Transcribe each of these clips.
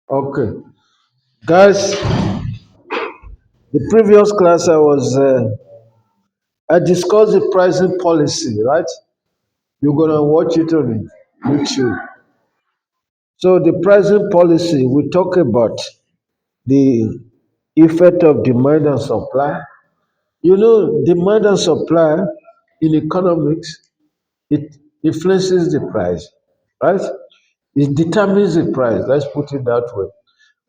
Okay, guys, the previous class I discussed the pricing policy, right? You're gonna watch it on YouTube. So the pricing policy, we talk about the effect of demand and supply. You know, demand and supply in economics, it influences the price, right? It determines the price. Let's put it that way.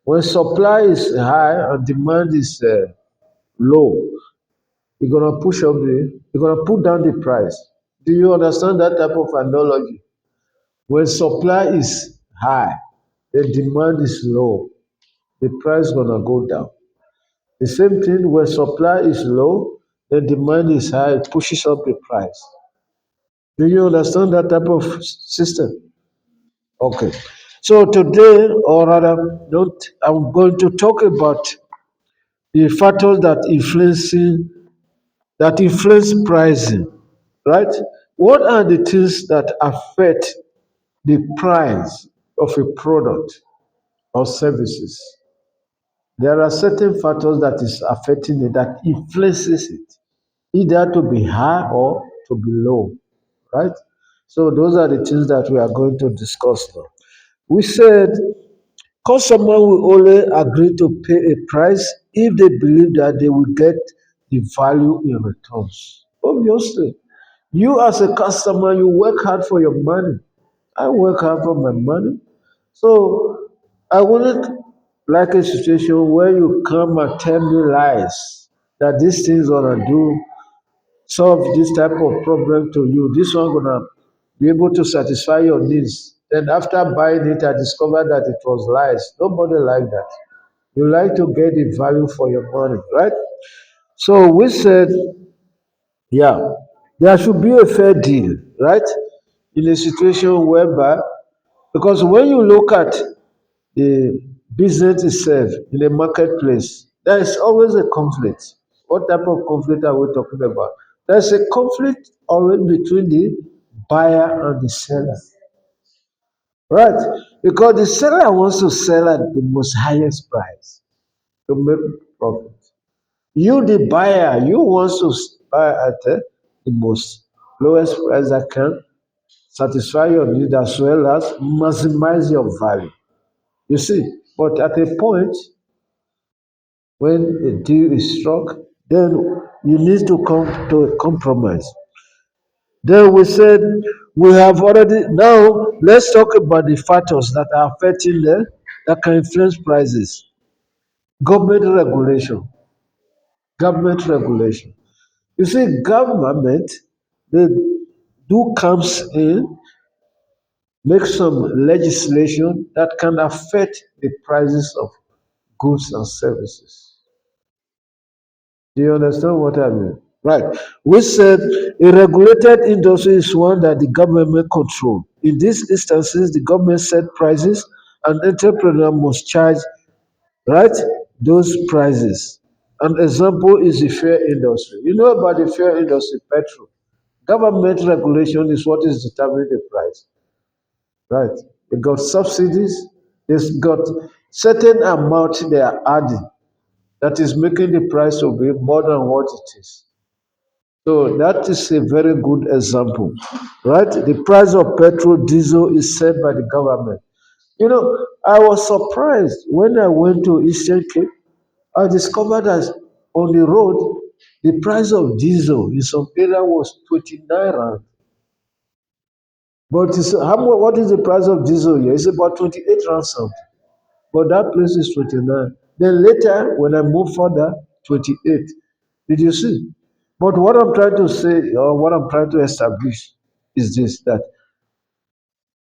When supply is high and demand is low, you're gonna put down the price. Do you understand that type of analogy? When supply is high, the demand is low, the price gonna go down. The same thing when supply is low, the demand is high, it pushes up the price. Do you understand that type of system? Okay. So today, or rather, don't, I'm going to talk about the factors that influence pricing, right? What are the things that affect the price of a product or services? There are certain factors that is affecting it that influences it, either to be high or to be low, right? So those are the things that we are going to discuss now. We said customer will only agree to pay a price if they believe that they will get the value in returns. Obviously, you as a customer, you work hard for your money. I work hard for my money. So I wouldn't like a situation where you come and tell me lies that these things gonna do solve this type of problem to you. This one gonna be able to satisfy your needs. Then after buying it, I discovered that it was lies. Nobody like that. You like to get the value for your money, right? So we said, yeah, there should be a fair deal, right? In a situation whereby, because when you look at the business itself in a marketplace, there is always a conflict. What type of conflict are we talking about? There's a conflict always between the buyer and the seller, right? Because the seller wants to sell at the most highest price to make profit. You, the buyer, you want to buy at the most lowest price that can satisfy your need as well as maximize your value. You see, but at a point when a deal is struck, then you need to come to a compromise. Then we said we have already now let's talk about the factors that are affecting that can influence prices. Government regulation. Government regulation. You see, government they do comes in, make some legislation that can affect the prices of goods and services. Do you understand what I mean? Right. We said a regulated industry is one that the government may control. In these instances, the government set prices and entrepreneur must charge, right, those prices. An example is the fair industry. You know about the fair industry, petrol. Government regulation is what is determining the price, right? It got subsidies, it's got certain amount they are adding that is making the price to be more than what it is. So that is a very good example, right? The price of petrol, diesel is set by the government. You know, I was surprised when I went to Eastern Cape. I discovered that on the road, the price of diesel in some area was 29 rand. But what is the price of diesel here? It's about 28 rand something. But that place is 29. Then later, when I move further, 28. Did you see? But what I'm trying to say, or what I'm trying to establish, is this that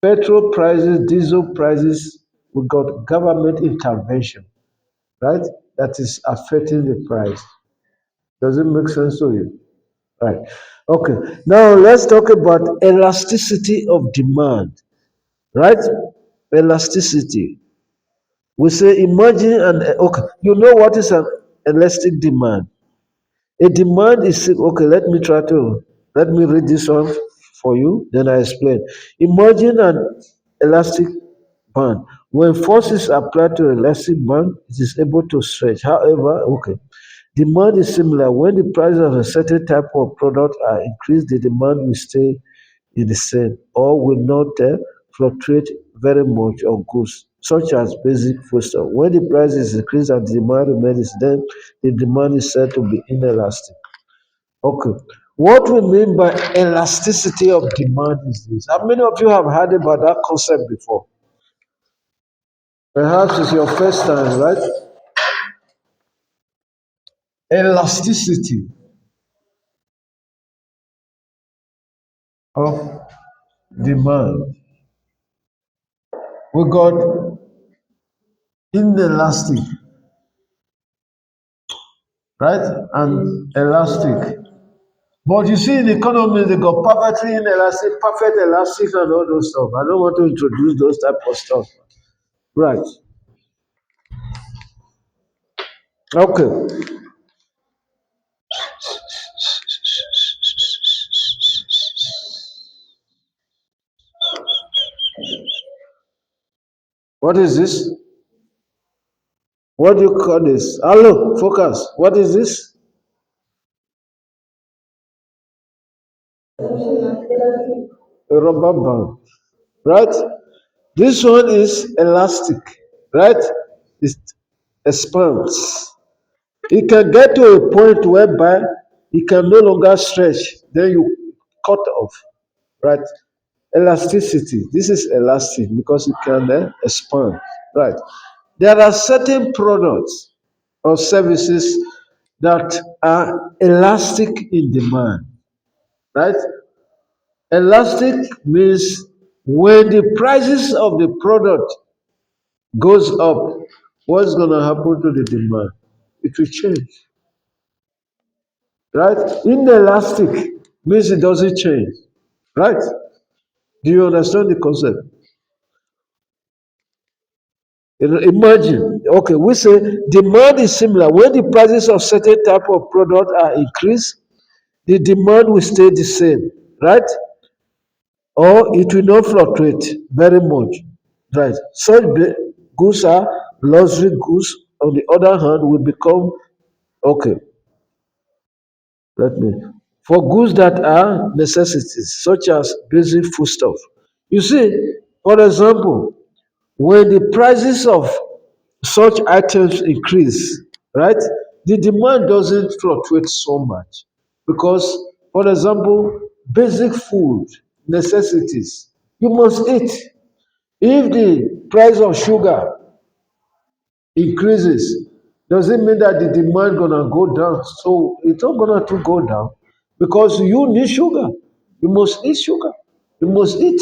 petrol prices, diesel prices, we got government intervention, right? That is affecting the price. Does it make sense to you? Right. Okay. Now let's talk about elasticity of demand, right? Elasticity. We say imagine okay, you know what is an elastic demand? A demand is okay. Let me read this one for you. Then I explain. Imagine an elastic band. When force is applied to elastic band, it is able to stretch. However, okay, demand is similar. When the price of a certain type of product are increased, the demand will stay in the same or will not fluctuate very much on goods, such as basic foodstuff. When the price is increased and the demand remains, then the demand is said to be inelastic. Okay. What we mean by elasticity of demand is this. How many of you have heard about that concept before? Perhaps it's your first time, right? Elasticity of demand. We got inelastic, right? And elastic. But you see, in the economy, they got perfectly inelastic, perfect elastic, and all those stuff. I don't want to introduce those type of stuff. Right. Okay. What is this? What do you call this? Hello, focus. What is this? A rubber band. Right? This one is elastic. Right? It expands. It can get to a point whereby it can no longer stretch. Then you cut off. Right? Elasticity. This is elastic because it can expand. Right? There are certain products or services that are elastic in demand. Right? Elastic means when the prices of the product goes up, what's going to happen to the demand? It will change. Right? Inelastic means it doesn't change. Right? Do you understand the concept? Imagine, okay, we say demand is similar. When the prices of certain type of product are increased, the demand will stay the same, right? Or it will not fluctuate very much, right? Such goods are luxury goods. On the other hand, will become okay. Let me for goods that are necessities, such as basic foodstuff. You see, for example, when the prices of such items increase, right, the demand doesn't fluctuate so much because, for example, basic food necessities, you must eat. If the price of sugar increases, does it mean that the demand gonna go down? So it's not gonna to go down because you need sugar. You must eat sugar. You must eat.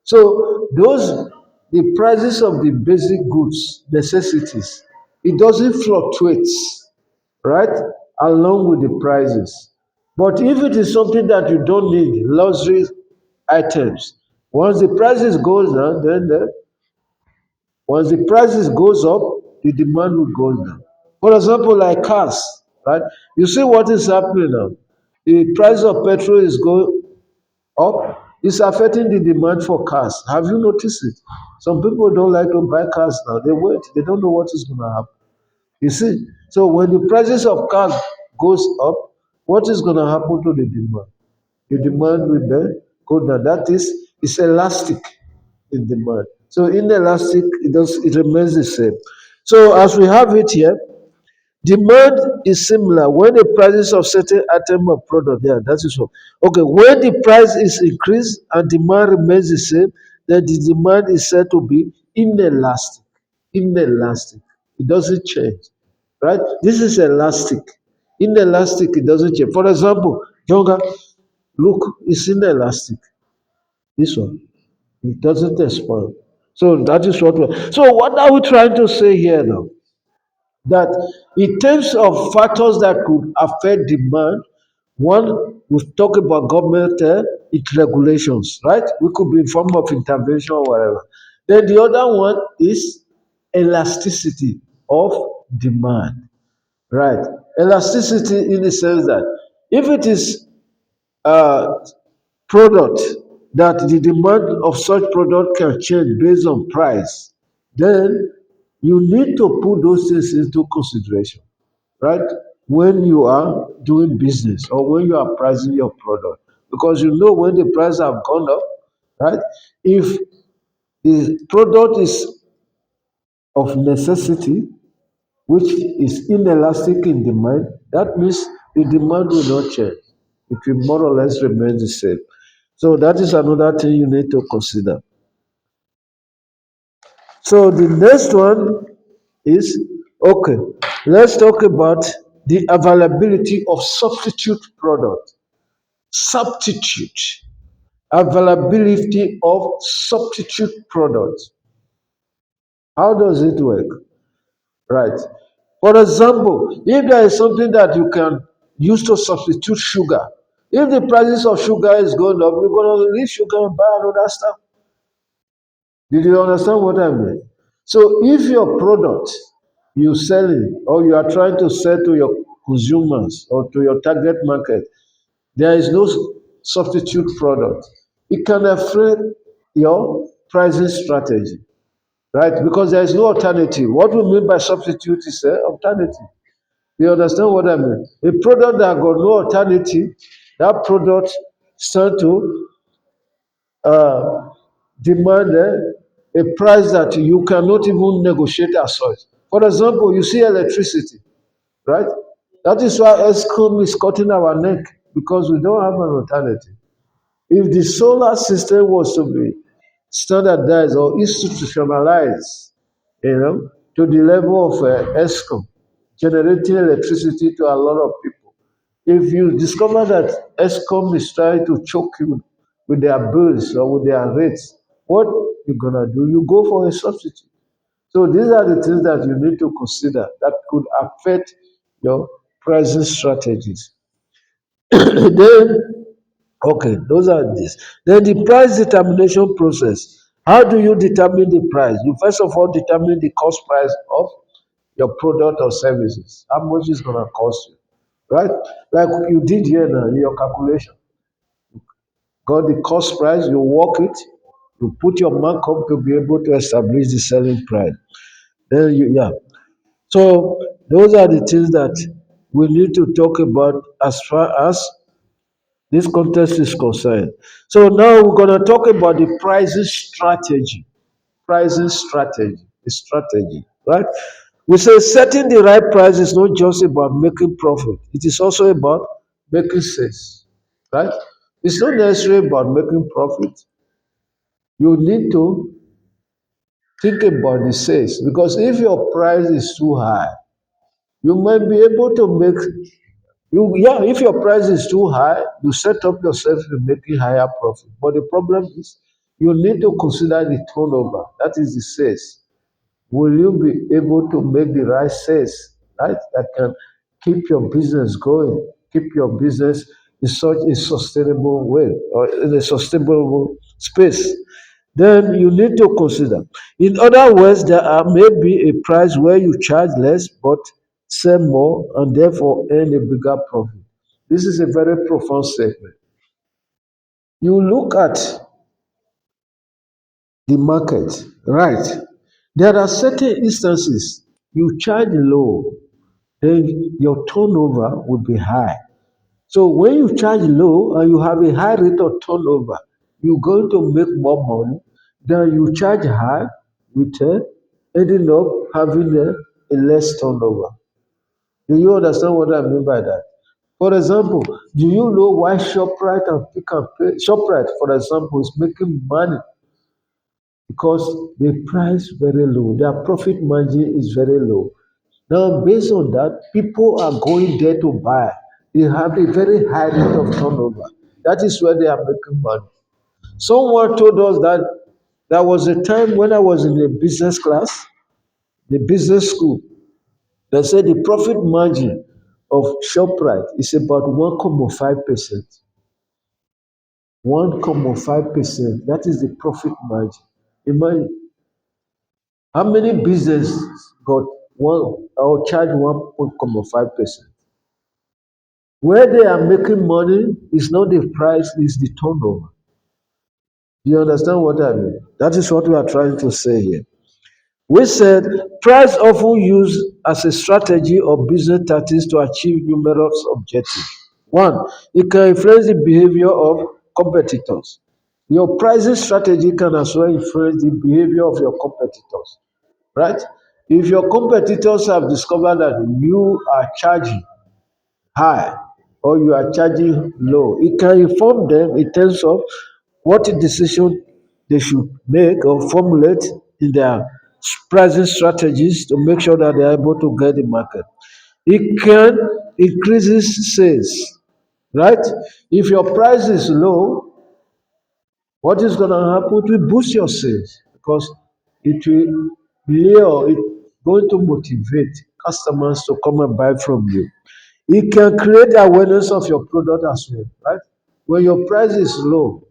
So those the prices of the basic goods, necessities, it doesn't fluctuate, right? Along with the prices. But if it is something that you don't need, luxury items, once the prices goes down, then once the prices goes up, the demand will go down. For example, like cars, right? You see what is happening now. The price of petrol is going up. It's affecting the demand for cars. Have you noticed it? Some people don't like to buy cars now. They wait. They don't know what is going to happen. You see? So when the prices of cars goes up, what is going to happen to the demand? The demand will then go down. That is, it's elastic in demand. So inelastic, it remains the same. So as we have it here, demand is similar when the prices of certain item or product, yeah, that is all. Okay, when the price is increased and demand remains the same, then the demand is said to be inelastic. Inelastic. It doesn't change. Right? This is elastic. Inelastic, it doesn't change. For example, younger, look, it's inelastic. This one. It doesn't expand. So that is what we're. So what are we trying to say here now? That in terms of factors that could affect demand, one, we talk about government regulations, right? We could be in form of intervention or whatever. Then the other one is elasticity of demand, right? Elasticity in the sense that if it is a product that the demand of such product can change based on price, then you need to put those things into consideration, right? When you are doing business or when you are pricing your product, because you know when the price have gone up, right? If the product is of necessity, which is inelastic in demand, that means the demand will not change. It will more or less remain the same. So that is another thing you need to consider. So the next one is okay. Let's talk about the availability of substitute product. Substitute. Availability of substitute product. How does it work? Right. For example, if there is something that you can use to substitute sugar, if the prices of sugar is going up, you're going to leave sugar and buy another stuff. Did you understand what I mean? So if your product you selling or you are trying to sell to your consumers or to your target market, there is no substitute product. It can affect your pricing strategy, right? Because there is no alternative. What we mean by substitute is an alternative. You understand what I mean? A product that got no alternative, that product start to uh, demand a price that you cannot even negotiate as such. For example, you see electricity, right? That is why ESCOM is cutting our neck because we don't have an alternative. If the solar system was to be standardized or institutionalized, to the level of ESCOM, generating electricity to a lot of people, if you discover that ESCOM is trying to choke you with their bills or with their rates, what you gonna do? You go for a substitute. So these are the things that you need to consider that could affect your pricing strategies. Then, okay, those are this. Then the price determination process. How do you determine the price? You first of all determine the cost price of your product or services. How much is gonna cost you, right? Like you did here now in your calculation. Got the cost price, you work it, you put your markup to be able to establish the selling price. Then you, yeah. So those are the things that we need to talk about as far as this context is concerned. So now we're going to talk about the pricing strategy. Pricing strategy. The strategy, right? We say setting the right price is not just about making profit. It is also about making sales, right? It's not necessarily about making profit. You need to think about the sales because if your price is too high, you might be able to make you yeah, if your price is too high, you set up yourself to making higher profit. But the problem is you need to consider the turnover. That is the sales. Will you be able to make the right sales, right? That can keep your business going, keep your business in such a sustainable way or in a sustainable space. Then you need to consider. In other words, there are maybe a price where you charge less but sell more and therefore earn a bigger profit. This is a very profound statement. You look at the market, right? There are certain instances you charge low, then your turnover will be high. So when you charge low and you have a high rate of turnover, you're going to make more money than you charge high with ending up having a less turnover. Do you understand what I mean by that? For example, do you know why ShopRite and Pick and Pay, ShopRite, for example, is making money because they price very low. Their profit margin is very low. Now, based on that, people are going there to buy. They have a very high rate of turnover. That is where they are making money. Someone told us that there was a time when I was in the business class, the business school. They said the profit margin of ShopRite is about 1.5%. 1.5%. That is the profit margin. Imagine how many businesses got one or charge 1.5%. Where they are making money is not the price, it's the turnover. Do you understand what I mean? That is what we are trying to say here. We said price often used as a strategy or business tactics to achieve numerous objectives. One, it can influence the behavior of competitors. Your pricing strategy can as well influence the behavior of your competitors, right? If your competitors have discovered that you are charging high or you are charging low, it can inform them in terms of what decision they should make or formulate in their pricing strategies to make sure that they are able to get the market. It can increases sales, right? If your price is low, what is going to happen? It will boost your sales because it will lure, it going to motivate customers to come and buy from you. It can create awareness of your product as well, right? When your price is low,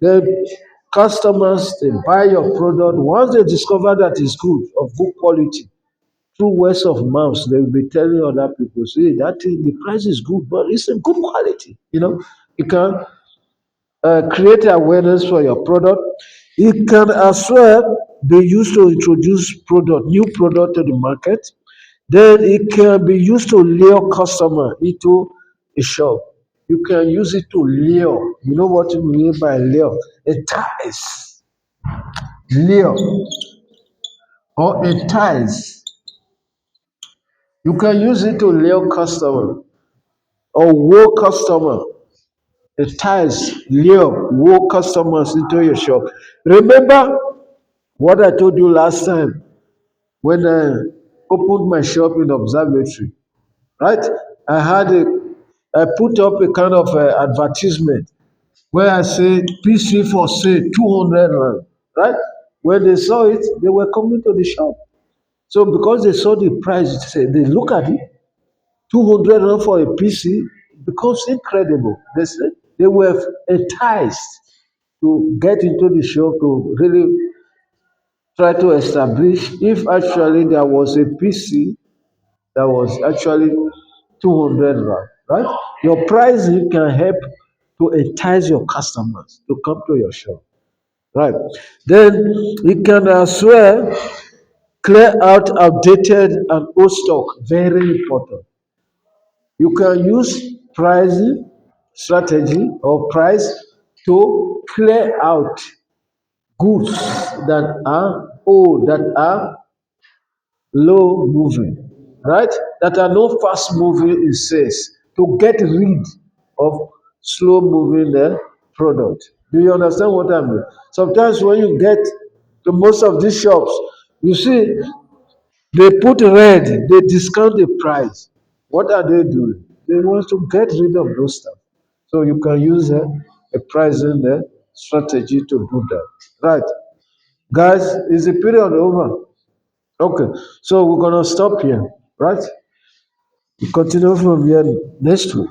then customers they buy your product. Once they discover that it's good, of good quality, through words of mouth, they will be telling other people, see, that thing, the price is good, but it's a good quality. It can create awareness for your product. It can as well be used to introduce new product to the market. Then it can be used to lure customer into a shop. You can use it to lure. You know what you mean by lure? Entice, lure, or entice. You can use it to lure customer or woo customer. Entice, lure, woo customers into your shop. Remember what I told you last time when I opened my shop in observatory, right? I had a, I put up a kind of advertisement where I said PC for sale 200 rand, right? When they saw it, they were coming to the shop. So because they saw the price, they look at it, 200 rand for a PC becomes incredible. They were enticed to get into the shop to really try to establish if actually there was a PC that was actually 200 rand, right? Your pricing can help to entice your customers to come to your shop, right? Then you can as well clear out outdated and old stock, very important. You can use pricing strategy or price to clear out goods that are old, that are low moving, right? That are not fast moving in sales to get rid of slow moving product. Do you understand what I mean? Sometimes when you get to most of these shops, you see they put red, they discount the price. What are they doing? They want to get rid of those stuff. So you can use a pricing strategy to do that. Right. Guys, is the period over? Okay, so we're gonna stop here, right? We continue from here next week.